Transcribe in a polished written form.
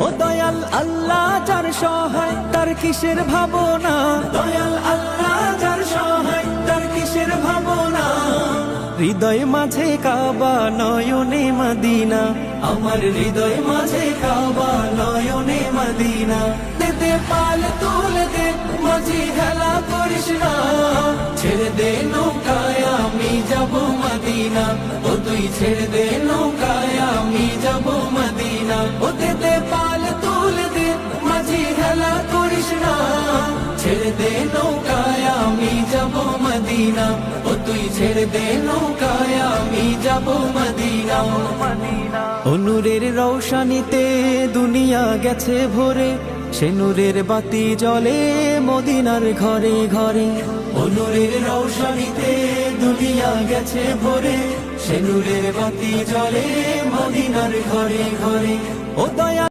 ও দয়াল আল্লাহ যার সহায় তার কিসের ভাবনা, দয়াল আল্লাহ যার সহায় তার কিসের ভাবনা। হৃদয় মাঝে কাবা নয়নে মদিনা, আমার হৃদয় মাঝে কাবা নয়নে মদিনা। দে পাল তুলে দে মাঝি হেলা করিস না, ছেড়ে দে নৌকায় আমি যাব মদিনা। ও তুই ছেড়ে দে নৌকায় আমি যাব মদিনা। ও দে পাল তুলে দে মাঝি হেলা করিস না, ছেড়ে দে নৌকায় আমি যাব মদিনা। ও তুই ছেড়ে দে নৌকায় আমি যাব মদিনা। ও নূরের রৌশনীতে দুনিয়া গেছে ভরে, সে নূরের বাতি জ্বলে মদিনার ঘরে ঘরে। ও নূরের রৌশনীতে দুনিয়া গেছে ভরে, সে নূরের বাতি জ্বলে মদিনার ঘরে ঘরে। ও দয়া